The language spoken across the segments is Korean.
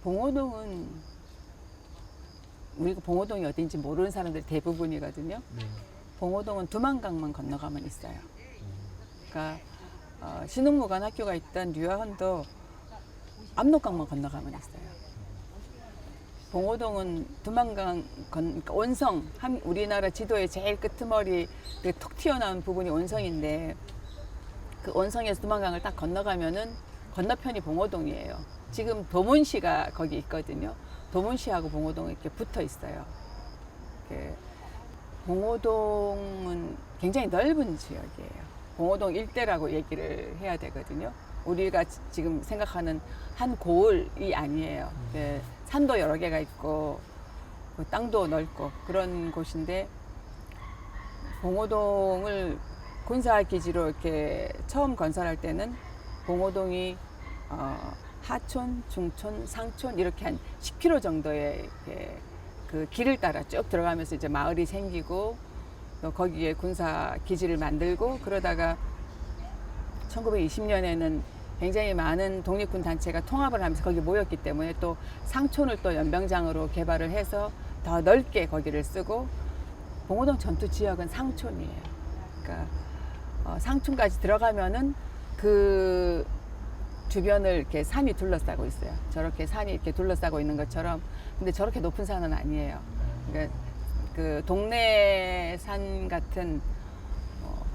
봉오동은 우리가 봉오동이 어딘지 모르는 사람들이 대부분이거든요. 네. 봉오동은 두만강만 건너가면 있어요. 그러니까 신흥무관 학교가 있던 류아헌도 압록강만 건너가면 있어요. 봉오동은 두만강 그러니까 온성, 우리나라 지도의 제일 끄트머리 톡 튀어나온 부분이 온성인데 그 온성에서 두만강을 딱 건너가면은 건너편이 봉오동이에요. 지금 도문시가 거기 있거든요. 도문시하고 봉오동이 이렇게 붙어 있어요. 봉오동은 굉장히 넓은 지역이에요. 봉오동 일대라고 얘기를 해야 되거든요. 우리가 지금 생각하는 한 고을이 아니에요. 산도 여러 개가 있고 땅도 넓고 그런 곳인데 봉오동을 군사기지로 이렇게 처음 건설할 때는 봉오동이 하촌, 중촌, 상촌 이렇게 한 10km 정도의 그 길을 따라 쭉 들어가면서 이제 마을이 생기고 또 거기에 군사기지를 만들고 그러다가 1920년에는 굉장히 많은 독립군 단체가 통합을 하면서 거기 모였기 때문에 또 상촌을 또 연병장으로 개발을 해서 더 넓게 거기를 쓰고 봉오동 전투 지역은 상촌이에요. 그러니까 상촌까지 들어가면은 그 주변을 이렇게 산이 둘러싸고 있어요. 저렇게 산이 이렇게 둘러싸고 있는 것처럼. 근데 저렇게 높은 산은 아니에요. 그러니까 그 동네 산 같은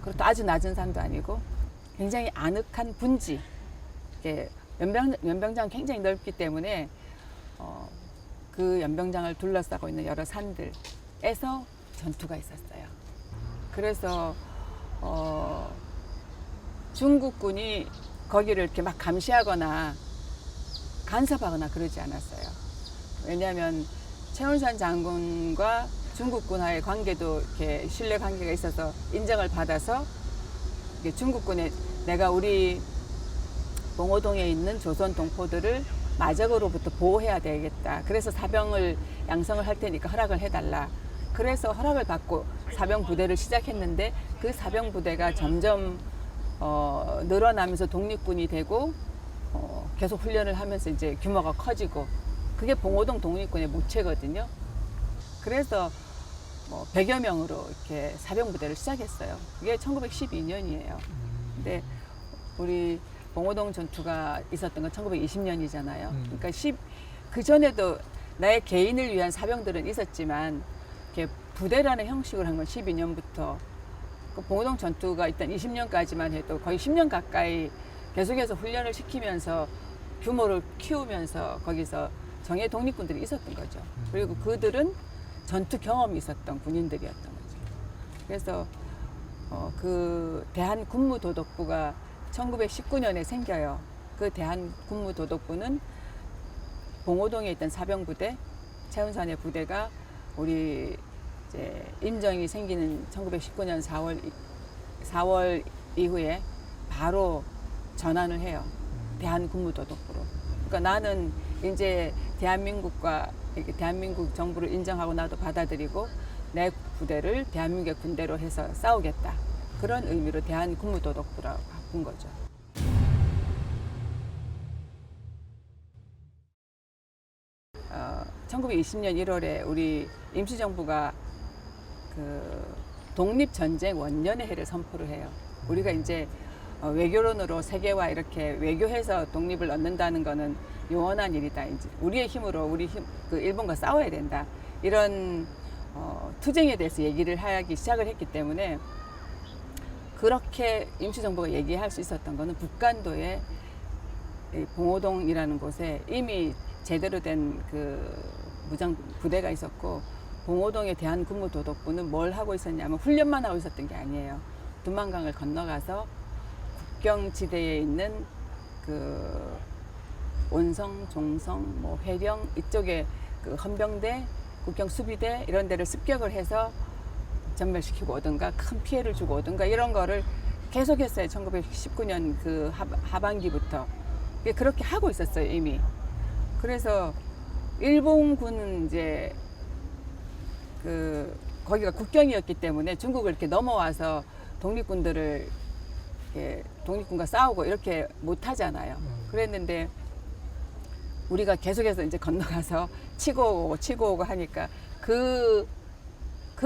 그것도 아주 낮은 산도 아니고 굉장히 아늑한 분지. 연병장 굉장히 넓기 때문에 그 연병장을 둘러싸고 있는 여러 산들에서 전투가 있었어요. 그래서 중국군이 거기를 이렇게 막 감시하거나 간섭하거나 그러지 않았어요. 왜냐하면 최운산 장군과 중국군과의 관계도 이렇게 신뢰 관계가 있어서 인정을 받아서 중국군에 내가 우리 봉오동에 있는 조선 동포들을 마적으로부터 보호해야 되겠다. 그래서 사병을 양성을 할 테니까 허락을 해달라. 그래서 허락을 받고 사병 부대를 시작했는데 그 사병 부대가 점점 늘어나면서 독립군이 되고 계속 훈련을 하면서 이제 규모가 커지고 그게 봉오동 독립군의 모체거든요. 그래서 100여 명으로 이렇게 사병 부대를 시작했어요. 그게 1912년이에요. 근데 우리 봉오동 전투가 있었던 건 1920년이잖아요. 그러니까 그 전에도 나의 개인을 위한 사병들은 있었지만 이렇게 부대라는 형식으로 한 건 12년부터 그 봉오동 전투가 있던 20년까지만 해도 거의 10년 가까이 계속해서 훈련을 시키면서 규모를 키우면서 거기서 정예 독립군들이 있었던 거죠. 그리고 그들은 전투 경험이 있었던 군인들이었던 거죠. 그래서 그 대한군무도독부가 1919년에 생겨요. 그 대한군무도독부는 봉오동에 있던 사병부대, 최운산의 부대가 우리 이제 임정이 생기는 1919년 4월 이후에 바로 전환을 해요. 대한군무도독부로. 그러니까 나는 이제 대한민국과 대한민국 정부를 인정하고 나도 받아들이고 내 부대를 대한민국의 군대로 해서 싸우겠다. 그런 의미로 대한군무도독부라고 바꾼 거죠. 어, 1920년 1월에 우리 임시정부가 그 독립전쟁 원년의 해를 선포를 해요. 우리가 이제 외교론으로 세계와 이렇게 외교해서 독립을 얻는다는 거는 용언한 일이다. 이제 우리의 힘으로 그 일본과 싸워야 된다. 이런 투쟁에 대해서 얘기를 하기 시작을 했기 때문에 그렇게 임시정부가 얘기할 수 있었던 거는 북간도의 봉오동이라는 곳에 이미 제대로 된 그 무장 부대가 있었고 봉오동의 대한군무도독부는 뭘 하고 있었냐면 훈련만 하고 있었던 게 아니에요. 두만강을 건너가서 국경지대에 있는 그 온성, 종성, 뭐 회령 이쪽에 그 헌병대, 국경수비대 이런 데를 습격을 해서 전멸시키고 오든가 큰 피해를 주고 오든가 이런 거를 계속했어요. 1919년 그 하반기부터 그렇게 하고 있었어요 이미. 그래서 일본군은 이제 그 거기가 국경이었기 때문에 중국을 이렇게 넘어와서 독립군들을 독립군과 싸우고 이렇게 못 하잖아요. 그랬는데 우리가 계속해서 이제 건너가서 치고 오고 하니까 그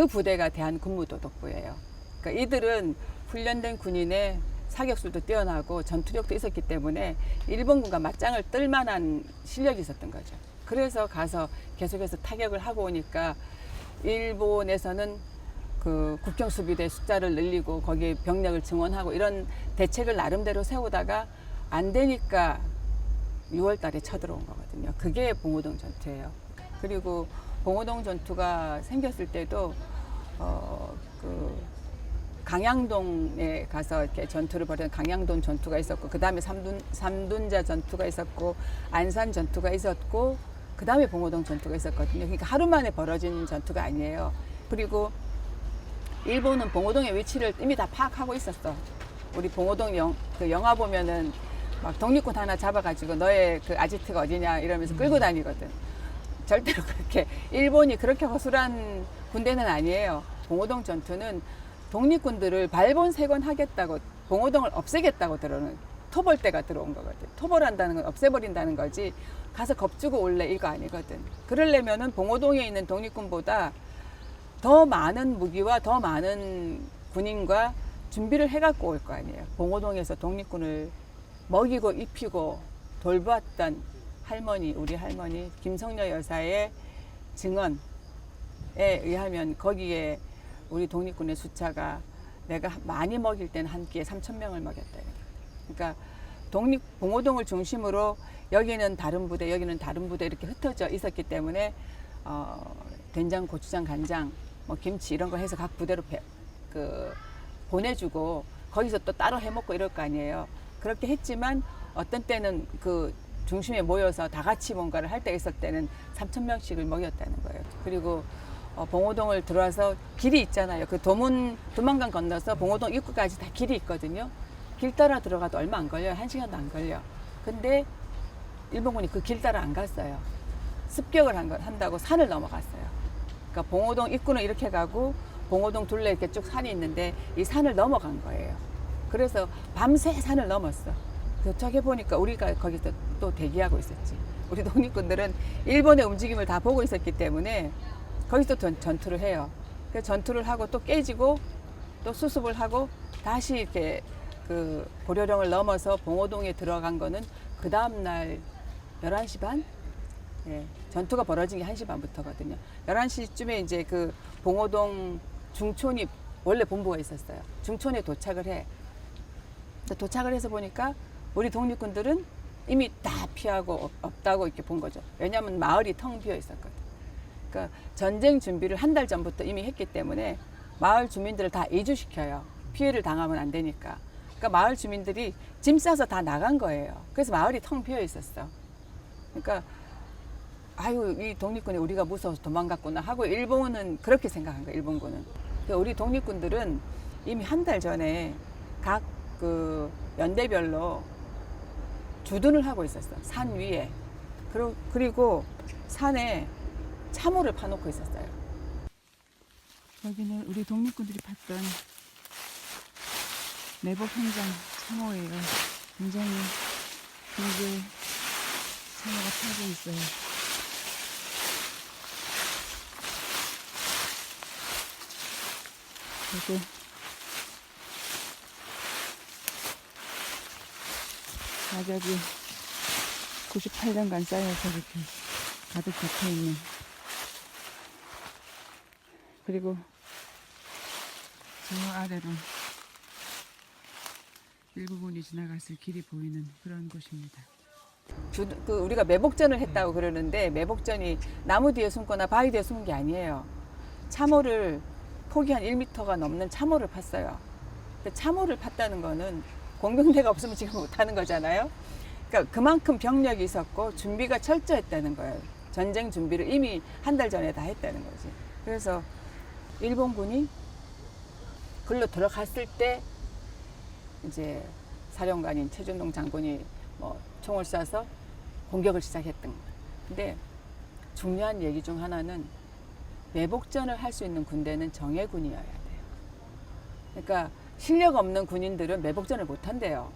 부대가 대한군무도독부예요. 그러니까 이들은 훈련된 군인의 사격술도 뛰어나고 전투력도 있었기 때문에 일본군과 맞짱을 뜰 만한 실력이 있었던 거죠. 그래서 가서 계속해서 타격을 하고 오니까 일본에서는 그 국경수비대 숫자를 늘리고 거기에 병력을 증원하고 이런 대책을 나름대로 세우다가 안 되니까 6월 달에 쳐들어온 거거든요. 그게 봉오동 전투예요. 그리고 봉오동 전투가 생겼을 때도 그 강양동에 가서 이렇게 전투를 벌이는 강양동 전투가 있었고, 그 다음에 삼둔자 전투가 있었고, 안산 전투가 있었고, 그 다음에 봉오동 전투가 있었거든요. 그러니까 하루 만에 벌어진 전투가 아니에요. 그리고 일본은 봉오동의 위치를 이미 다 파악하고 있었어. 우리 봉오동 그 영화 보면은 막 독립군 하나 잡아가지고 너의 그 아지트가 어디냐 이러면서 끌고 다니거든. 절대로 그렇게 일본이 그렇게 허술한 군대는 아니에요. 봉오동 전투는 독립군들을 발본색원 하겠다고, 봉오동을 없애겠다고 들어오는 토벌대가 들어온 거거든. 토벌한다는 건 없애버린다는 거지 가서 겁주고 올래 이거 아니거든. 그러려면은 봉오동에 있는 독립군보다 더 많은 무기와 더 많은 군인과 준비를 해갖고 올 거 아니에요. 봉오동에서 독립군을 먹이고 입히고 돌보았던 할머니, 우리 할머니 김성녀 여사의 증언에 의하면 거기에 우리 독립군의 숫자가 내가 많이 먹일 때는 한 끼에 3,000명을 먹였다. 그러니까 봉오동을 중심으로 여기는 다른 부대, 여기는 다른 부대 이렇게 흩어져 있었기 때문에 된장, 고추장, 간장, 뭐 김치 이런 거 해서 각 부대로 보내주고 거기서 또 따로 해먹고 이럴 거 아니에요. 그렇게 했지만 어떤 때는 그 중심에 모여서 다 같이 뭔가를 할 때 있을 때는 3,000명씩을 먹였다는 거예요. 그리고 봉오동을 들어와서 길이 있잖아요. 그 도만강 건너서 봉오동 입구까지 다 길이 있거든요. 길 따라 들어가도 얼마 안 걸려요. 1시간도 안 걸려. 근데 일본군이 그 길 따라 안 갔어요. 습격을 한다고 산을 넘어갔어요. 그러니까 봉오동 입구는 이렇게 가고 봉오동 둘레 이렇게 쭉 산이 있는데 이 산을 넘어간 거예요. 그래서 밤새 산을 넘었어. 도착해 보니까 우리가 거기서 또 대기하고 있었지. 우리 독립군들은 일본의 움직임을 다 보고 있었기 때문에 거기서 전투를 해요. 그 전투를 하고 또 깨지고 또 수습을 하고 다시 이렇게 그 보려령을 넘어서 봉오동에 들어간 거는 그 다음날 11시 반? 예, 전투가 벌어진 게 1시 반부터거든요. 11시쯤에 이제 그 봉오동 중촌이 원래 본부가 있었어요. 중촌에 도착을 해. 도착을 해서 보니까 우리 독립군들은 이미 다 피하고 없다고 이렇게 본 거죠. 왜냐하면 마을이 텅 비어 있었거든. 그러니까 전쟁 준비를 한 달 전부터 이미 했기 때문에 마을 주민들을 다 이주시켜요. 피해를 당하면 안 되니까. 그러니까 마을 주민들이 짐 싸서 다 나간 거예요. 그래서 마을이 텅 비어 있었어. 그러니까 아유, 이 독립군이 우리가 무서워서 도망갔구나 하고 일본은 그렇게 생각한 거예요. 일본군은. 그러니까 우리 독립군들은 이미 한 달 전에 각 그 연대별로 주둔을 하고 있었어. 산 위에. 그리고 산에 참호를 파놓고 있었어요. 여기는 우리 독립군들이 팠던 내복 현장 참호예요. 굉장히 길게 참호가 파고 있어요. 그리고 가격이 98년간 쌓여서 이렇게 가득 잡혀 있는. 그리고 저 아래로 일부분이 지나갔을 길이 보이는 그런 곳입니다. 우리가 매복전을 했다고 그러는데 매복전이 나무 뒤에 숨거나 바위 뒤에 숨은 게 아니에요. 참호를 폭이 한 1m가 넘는 참호를 팠어요. 근데 참호를 팠다는 거는 공병대가 없으면 지금 못하는 거잖아요. 그러니까 그만큼 병력이 있었고 준비가 철저했다는 거예요. 전쟁 준비를 이미 한 달 전에 다 했다는 거지. 그래서 일본군이 글로 들어갔을 때 이제 사령관인 최준동 장군이 뭐 총을 쏴서 공격을 시작했던 거예요. 근데 중요한 얘기 중 하나는 매복전을 할 수 있는 군대는 정예군이어야 돼요. 그러니까 실력 없는 군인들은 매복전을 못 한대요.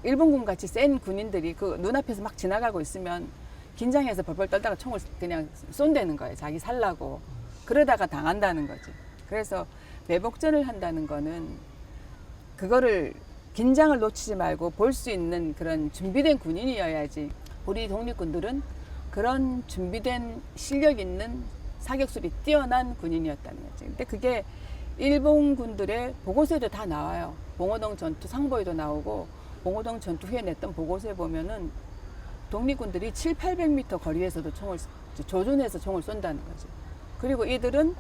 일본군 같이 센 군인들이 그 눈앞에서 막 지나가고 있으면 긴장해서 벌벌 떨다가 총을 그냥 쏜다는 거예요. 자기 살라고. 그러다가 당한다는 거지. 그래서 매복전을 한다는 거는 그거를 긴장을 놓치지 말고 볼 수 있는 그런 준비된 군인이어야지. 우리 독립군들은 그런 준비된 실력 있는 사격술이 뛰어난 군인이었다는 거지. 근데 그게 일본군들의 보고서에도 다 나와요. 봉오동 전투 상보에도 나오고 봉오동 전투 후에 냈던 보고서에 보면은 독립군들이 700~800m 거리에서도 총을 조준해서 총을 쏜다는 거죠. 그리고 이들은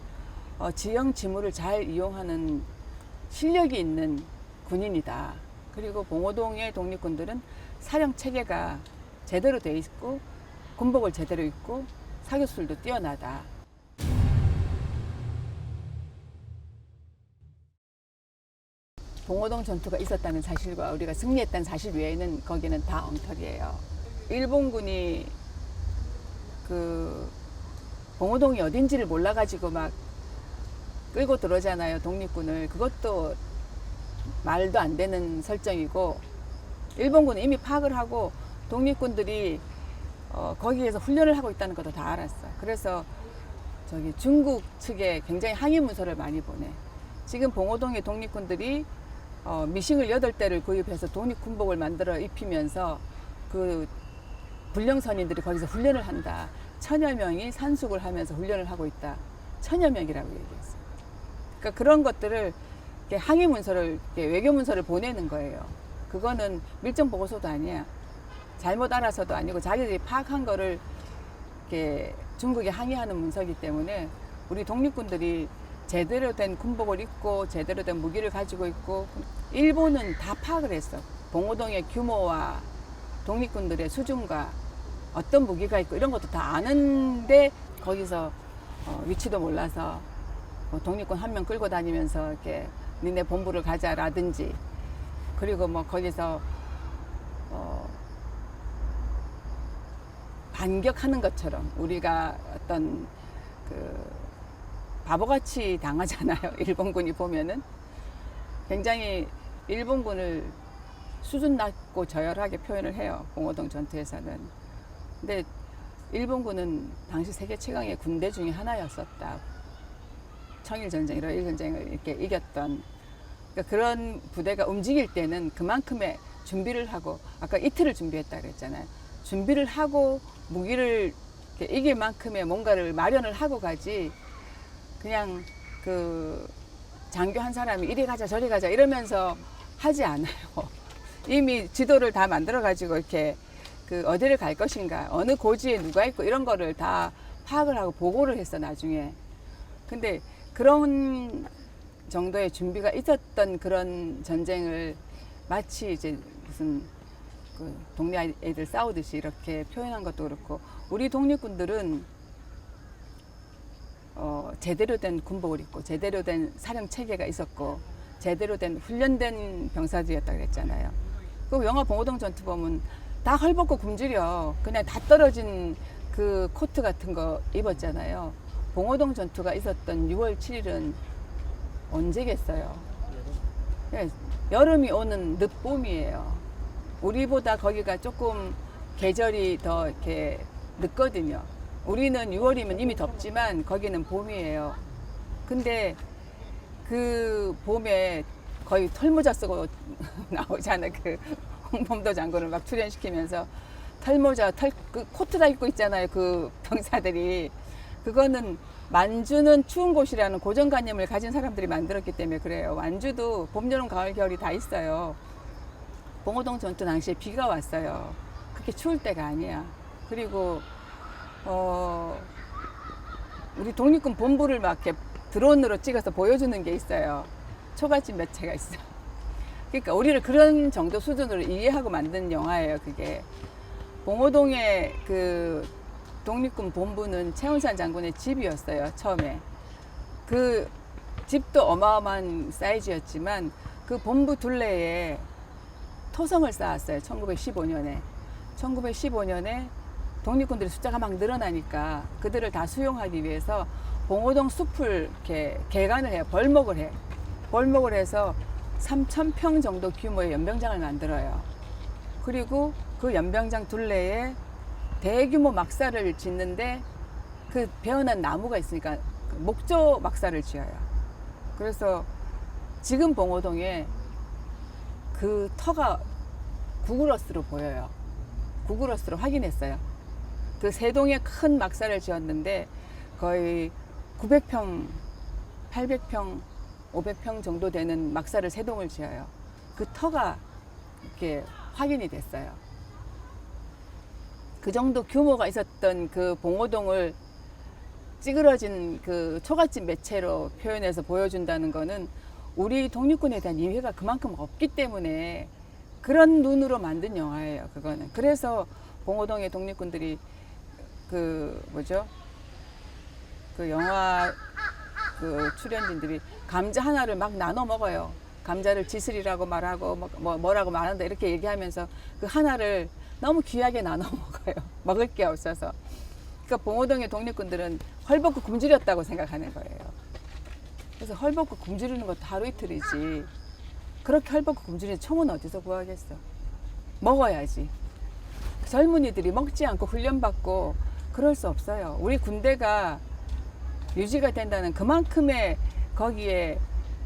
지형 지물을 잘 이용하는 실력이 있는 군인이다. 그리고 봉오동의 독립군들은 사령 체계가 제대로 돼 있고 군복을 제대로 입고 사격술도 뛰어나다. 봉오동 전투가 있었다는 사실과 우리가 승리했다는 사실 외에는 거기는 다 엉터리예요. 일본군이 그 봉오동이 어딘지를 몰라가지고 막 끌고 들어오잖아요, 독립군을. 그것도 말도 안 되는 설정이고, 일본군은 이미 파악을 하고 독립군들이 거기에서 훈련을 하고 있다는 것도 다 알았어. 그래서 저기 중국 측에 굉장히 항의 문서를 많이 보내. 지금 봉오동의 독립군들이 미싱을 8대를 구입해서 독립군복을 만들어 입히면서 그 불령선인들이 거기서 훈련을 한다. 1000여 명이 산숙을 하면서 훈련을 하고 있다. 1000여 명이라고 얘기했어요. 그러니까 그런 것들을 항의 문서를, 외교 문서를 보내는 거예요. 그거는 밀정 보고서도 아니야. 잘못 알아서도 아니고 자기들이 파악한 거를 이렇게 중국에 항의하는 문서이기 때문에 우리 독립군들이 제대로 된 군복을 입고 제대로 된 무기를 가지고 있고, 일본은 다 파악을 했어. 봉오동의 규모와 독립군들의 수준과 어떤 무기가 있고 이런 것도 다 아는데 거기서 위치도 몰라서 뭐 독립군 한 명 끌고 다니면서 이렇게 니네 본부를 가자라든지, 그리고 뭐 거기서 반격하는 것처럼 우리가 어떤 그 바보같이 당하잖아요. 일본군이 보면은 굉장히 일본군을 수준 낮고 저열하게 표현을 해요. 봉오동 전투에서는. 근데 일본군은 당시 세계 최강의 군대 중에 하나였었다. 청일전쟁, 러일전쟁을 이렇게 이겼던. 그러니까 그런 부대가 움직일 때는 그만큼의 준비를 하고, 아까 이틀을 준비했다 그랬잖아요. 준비를 하고 무기를 이길 만큼의 뭔가를 마련을 하고 가지, 그냥 그 장교 한 사람이 이리 가자 저리 가자 이러면서 하지 않아요. 이미 지도를 다 만들어 가지고 이렇게 그 어디를 갈 것인가, 어느 고지에 누가 있고 이런 거를 다 파악을 하고 보고를 했어, 나중에. 근데 그런 정도의 준비가 있었던 그런 전쟁을 마치 이제 무슨 그 동네 애들 싸우듯이 이렇게 표현한 것도 그렇고, 우리 독립군들은 제대로 된 군복을 입고 제대로 된 사령 체계가 있었고 제대로 된 훈련된 병사들이었다 그랬잖아요. 그 영화 봉오동 전투 보면 다 헐벗고 굶주려 그냥 다 떨어진 그 코트 같은 거 입었잖아요. 봉오동 전투가 있었던 6월 7일은 언제겠어요? 여름이 오는 늦봄이에요. 우리보다 거기가 조금 계절이 더 이렇게 늦거든요. 우리는 6월이면 이미 덥지만 거기는 봄이에요. 근데 그 봄에 거의 털모자 쓰고 나오잖아요. 그 홍범도 장군을 막 출연시키면서 털모자, 그 코트 다 입고 있잖아요. 그 병사들이. 그거는 만주는 추운 곳이라는 고정관념을 가진 사람들이 만들었기 때문에 그래요. 완주도 봄, 여름, 가을, 겨울이 다 있어요. 봉오동 전투 당시에 비가 왔어요. 그렇게 추울 때가 아니야. 그리고 우리 독립군 본부를 막 이렇게 드론으로 찍어서 보여주는 게 있어요. 초가집 몇 채가 있어. 그러니까 우리를 그런 정도 수준으로 이해하고 만든 영화예요, 그게. 봉오동의 그 독립군 본부는 최운산 장군의 집이었어요, 처음에. 그 집도 어마어마한 사이즈였지만 그 본부 둘레에 토성을 쌓았어요, 1915년에. 1915년에 독립군들의 숫자가 막 늘어나니까 그들을 다 수용하기 위해서 봉오동 숲을 이렇게 개간을 해요. 벌목을 해. 벌목을 해서 3,000평 정도 규모의 연병장을 만들어요. 그리고 그 연병장 둘레에 대규모 막사를 짓는데 그 베어난 나무가 있으니까 목조 막사를 지어요. 그래서 지금 봉오동에 그 터가 구글어스로 보여요. 구글어스로 확인했어요. 그 세 동의 큰 막사를 지었는데 거의 900평, 800평, 500평 정도 되는 막사를 세 동을 지어요. 그 터가 이렇게 확인이 됐어요. 그 정도 규모가 있었던 그 봉오동을 찌그러진 그 초가집 매체로 표현해서 보여준다는 거는 우리 독립군에 대한 이해가 그만큼 없기 때문에 그런 눈으로 만든 영화예요. 그거는. 그래서 봉오동의 독립군들이 그 뭐죠? 그 영화 그 출연진들이 감자 하나를 막 나눠 먹어요. 감자를 지슬이라고 말하고 뭐라고 말한다 이렇게 얘기하면서 그 하나를 너무 귀하게 나눠 먹어요. 먹을 게 없어서. 그러니까 봉오동의 독립군들은 헐벗고 굶주렸다고 생각하는 거예요. 그래서 헐벗고 굶주리는 것도 하루 이틀이지. 그렇게 헐벗고 굶주리는 총은 어디서 구하겠어? 먹어야지. 젊은이들이 먹지 않고 훈련받고 그럴 수 없어요. 우리 군대가 유지가 된다는 그만큼의 거기에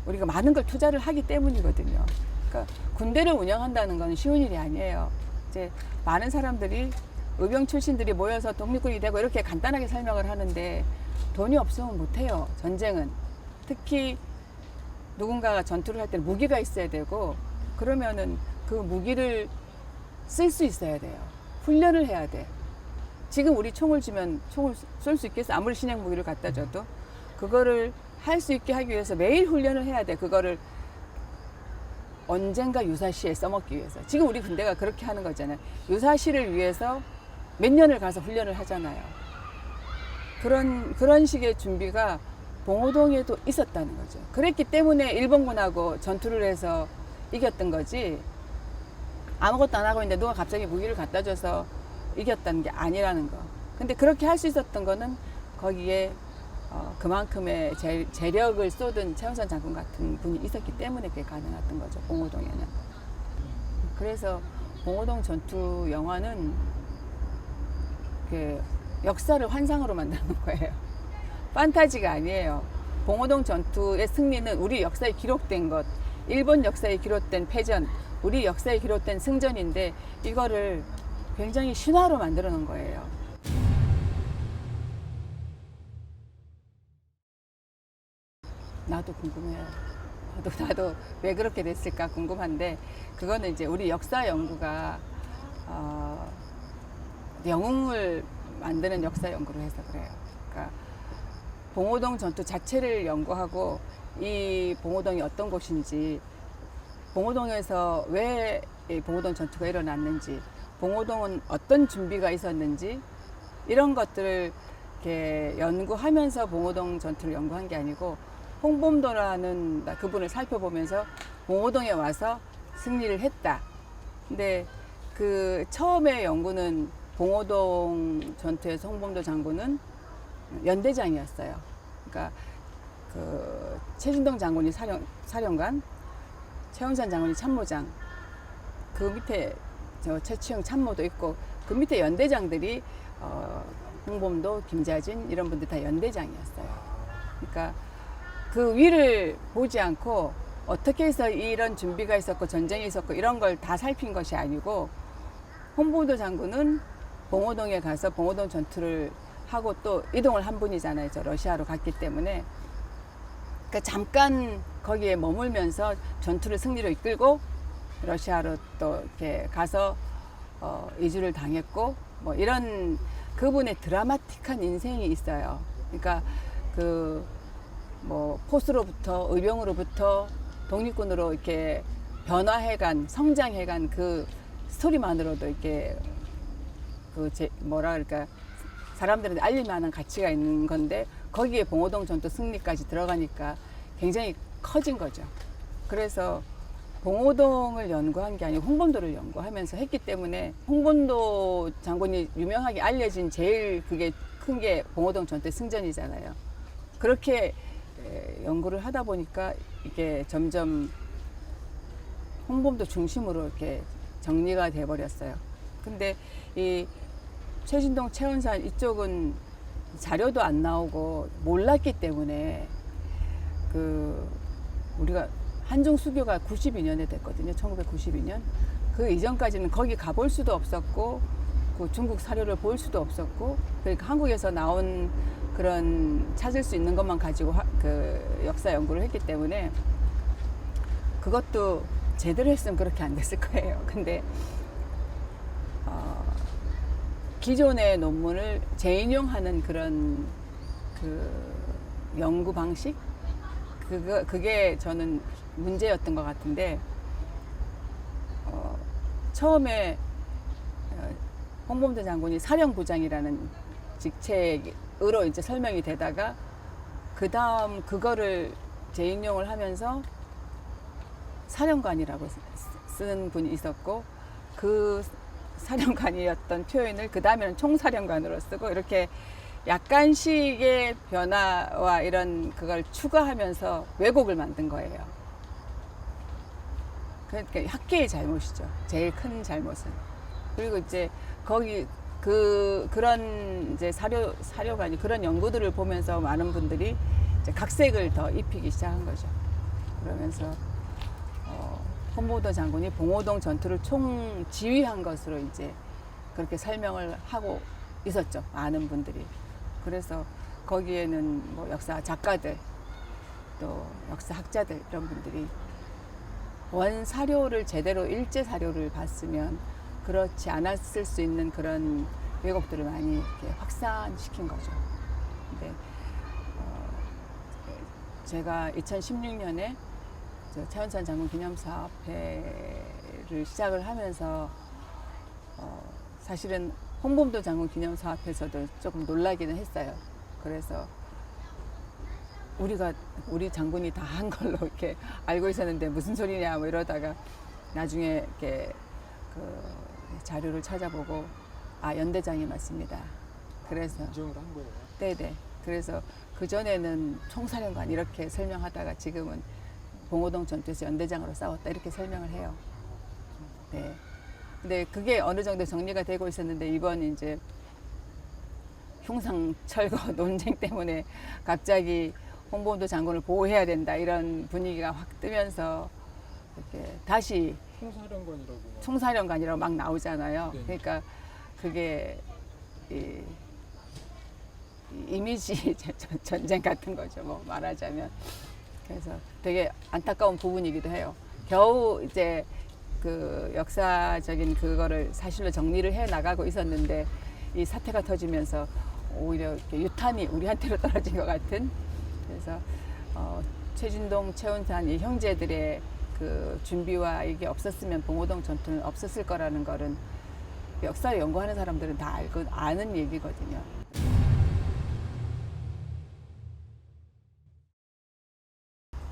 우리가 많은 걸 투자를 하기 때문이거든요. 그러니까 군대를 운영한다는 건 쉬운 일이 아니에요. 이제 많은 사람들이 의병 출신들이 모여서 독립군이 되고 이렇게 간단하게 설명을 하는데 돈이 없으면 못해요. 전쟁은. 특히 누군가가 전투를 할 때 무기가 있어야 되고 그러면은 그 무기를 쓸 수 있어야 돼요. 훈련을 해야 돼. 지금 우리 총을 쥐면 총을 쏠 수 있겠어? 아무리 신형 무기를 갖다 줘도 그거를 할 수 있게 하기 위해서 매일 훈련을 해야 돼. 그거를 언젠가 유사시에 써먹기 위해서. 지금 우리 군대가 그렇게 하는 거잖아요. 유사시를 위해서 몇 년을 가서 훈련을 하잖아요. 그런 식의 준비가 봉오동에도 있었다는 거죠. 그랬기 때문에 일본군하고 전투를 해서 이겼던 거지. 아무것도 안 하고 있는데 누가 갑자기 무기를 갖다 줘서 이겼다는 게 아니라는 거. 근데 그렇게 할 수 있었던 거는 거기에 그만큼의 재력을 쏟은 최은선 장군 같은 분이 있었기 때문에 그게 가능했던 거죠. 봉오동에는. 그래서 봉오동 전투 영화는 그 역사를 환상으로 만드는 거예요. 판타지가 아니에요. 봉오동 전투의 승리는 우리 역사에 기록된 것, 일본 역사에 기록된 패전, 우리 역사에 기록된 승전인데 이거를 굉장히 신화로 만들어 놓은 거예요. 나도 궁금해요. 나도 왜 그렇게 됐을까 궁금한데 그거는 이제 우리 역사 연구가 영웅을 만드는 역사 연구를 해서 그래요. 그러니까 봉오동 전투 자체를 연구하고 이 봉오동이 어떤 곳인지, 봉오동에서 왜 이 봉오동 전투가 일어났는지, 봉오동은 어떤 준비가 있었는지 이런 것들을 이렇게 연구하면서 봉오동 전투를 연구한 게 아니고 홍범도라는 그분을 살펴보면서 봉오동에 와서 승리를 했다. 근데 그 처음에 연구는 봉오동 전투에서 홍범도 장군은 연대장이었어요. 그러니까 그 최진동 장군이 사령관, 최은선 장군이 참모장, 그 밑에 저 최치영 참모도 있고 그 밑에 연대장들이 홍범도, 김자진 이런 분들 다 연대장이었어요. 그러니까 그 위를 보지 않고 어떻게 해서 이런 준비가 있었고 전쟁이 있었고 이런 걸 다 살핀 것이 아니고 홍범도 장군은 봉오동에 가서 봉오동 전투를 하고 또 이동을 한 분이잖아요. 저 러시아로 갔기 때문에. 그러니까 잠깐 거기에 머물면서 전투를 승리로 이끌고 러시아로 또 이렇게 가서 이주를 당했고 뭐 이런 그분의 드라마틱한 인생이 있어요. 그러니까 그 뭐 포스로부터 의병으로부터 독립군으로 이렇게 변화해간 성장해간 그 스토리만으로도 이렇게 뭐라 그럴까 사람들한테 알릴 만한 가치가 있는 건데 거기에 봉오동 전투 승리까지 들어가니까 굉장히 커진 거죠. 그래서 봉오동을 연구한 게 아니고 홍범도를 연구하면서 했기 때문에 홍범도 장군이 유명하게 알려진 제일 그게 큰 게 봉오동 전투 승전이잖아요. 그렇게 연구를 하다 보니까 이게 점점 홍범도 중심으로 이렇게 정리가 돼 버렸어요. 근데 이 최진동, 최은산 이쪽은 자료도 안 나오고 몰랐기 때문에 그 우리가 한중 수교가 92년에 됐거든요. 1992년. 그 이전까지는 거기 가볼 수도 없었고 그 중국 사료를 볼 수도 없었고 그러니까 한국에서 나온 그런 찾을 수 있는 것만 가지고 그 역사 연구를 했기 때문에 그것도 제대로 했으면 그렇게 안 됐을 거예요. 근데 기존의 논문을 재인용하는 그런 그 연구 방식 그게 저는 문제였던 것 같은데 처음에 홍범도 장군이 사령부장이라는 직책으로 이제 설명이 되다가 그 다음 그거를 재인용을 하면서 사령관이라고 쓰는 분이 있었고 그 사령관이었던 표현을 그 다음에는 총사령관으로 쓰고 이렇게 약간씩의 변화와 이런 그걸 추가하면서 왜곡을 만든 거예요. 그러니까 학계의 잘못이죠. 제일 큰 잘못은. 그리고 이제 거기 그런 이제 사료관이 그런 연구들을 보면서 많은 분들이 이제 각색을 더 입히기 시작한 거죠. 그러면서 홍범도 장군이 봉오동 전투를 총지휘한 것으로 이제 그렇게 설명을 하고 있었죠. 많은 분들이. 그래서 거기에는 뭐 역사 작가들 또 역사 학자들 이런 분들이 원 사료를 제대로 일제 사료를 봤으면 그렇지 않았을 수 있는 그런 왜곡들을 많이 이렇게 확산시킨 거죠. 근데 제가 2016년에 차은산 장군 기념사업회를 시작을 하면서 사실은 홍범도 장군 기념사업회에서도 조금 놀라기는 했어요. 그래서 우리 장군이 다 한 걸로 이렇게 알고 있었는데 무슨 소리냐 뭐 이러다가 나중에 이렇게 그 자료를 찾아보고 연대장이 맞습니다. 그래서 인정을 한 거예요. 네네. 그래서 그 전에는 총사령관 이렇게 설명하다가 지금은 봉오동 전투에서 연대장으로 싸웠다 이렇게 설명을 해요. 네. 근데 그게 어느 정도 정리가 되고 있었는데 이번 이제 흉상 철거 논쟁 때문에 갑자기 홍범도 장군을 보호해야 된다 이런 분위기가 확 뜨면서 이렇게 다시 총사령관이라고 막 나오잖아요. 네. 그러니까 그게 이미지 전쟁 같은 거죠. 뭐 말하자면. 그래서 되게 안타까운 부분이기도 해요. 겨우 이제 그 역사적인 그거를 사실로 정리를 해 나가고 있었는데 이 사태가 터지면서 오히려 이렇게 유탄이 우리한테로 떨어진 것 같은. 그래서 최진동, 최은산 이 형제들의 그 준비와 이게 없었으면 봉오동 전투는 없었을 거라는 거는 역사를 연구하는 사람들은 다 아는 얘기거든요.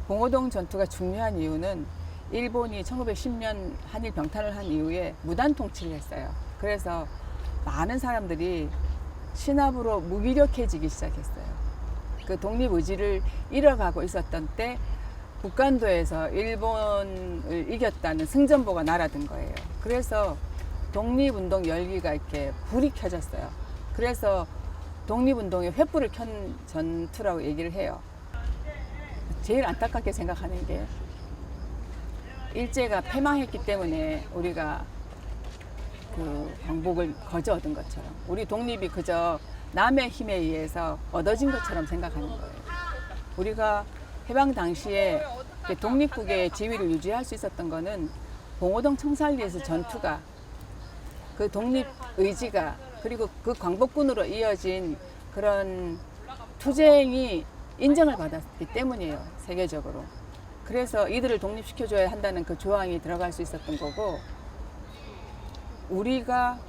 봉오동 전투가 중요한 이유는 일본이 1910년 한일 병탄을 한 이후에 무단 통치를 했어요. 그래서 많은 사람들이 신압으로 무기력해지기 시작했어요. 그 독립 의지를 잃어가고 있었던 때 북간도에서 일본을 이겼다는 승전보가 날아든 거예요. 그래서 독립운동 열기가 이렇게 불이 켜졌어요. 그래서 독립운동의 횃불을 켠 전투라고 얘기를 해요. 제일 안타깝게 생각하는 게 일제가 패망했기 때문에 우리가 그 광복을 거저 얻은 것처럼 우리 독립이 그저 남의 힘에 의해서 얻어진 것처럼 생각하는 거예요. 우리가 해방 당시에 독립국의 지위를 유지할 수 있었던 거는 봉오동 청산리에서 전투가 그 독립 의지가 그리고 그 광복군으로 이어진 그런 투쟁이 인정을 받았기 때문이에요. 세계적으로. 그래서 이들을 독립시켜줘야 한다는 그 조항이 들어갈 수 있었던 거고 우리가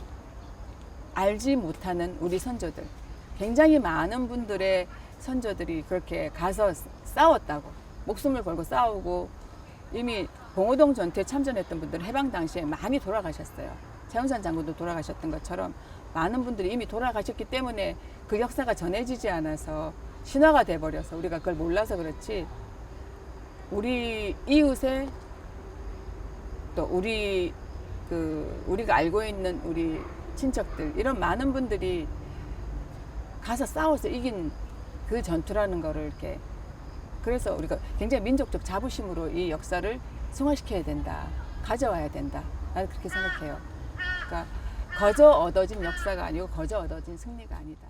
알지 못하는 우리 선조들 굉장히 많은 분들의 선조들이 그렇게 가서 싸웠다고 목숨을 걸고 싸우고 이미 봉오동 전투에 참전했던 분들은 해방 당시에 많이 돌아가셨어요. 최은산 장군도 돌아가셨던 것처럼 많은 분들이 이미 돌아가셨기 때문에 그 역사가 전해지지 않아서 신화가 돼버려서 우리가 그걸 몰라서 그렇지 우리 이웃에 또 우리 그 우리가 알고 있는 우리 친척들 이런 많은 분들이 가서 싸워서 이긴 그 전투라는 거를 이렇게 그래서 우리가 굉장히 민족적 자부심으로 이 역사를 승화시켜야 된다. 가져와야 된다. 나는 그렇게 생각해요. 그러니까 거저 얻어진 역사가 아니고 거저 얻어진 승리가 아니다.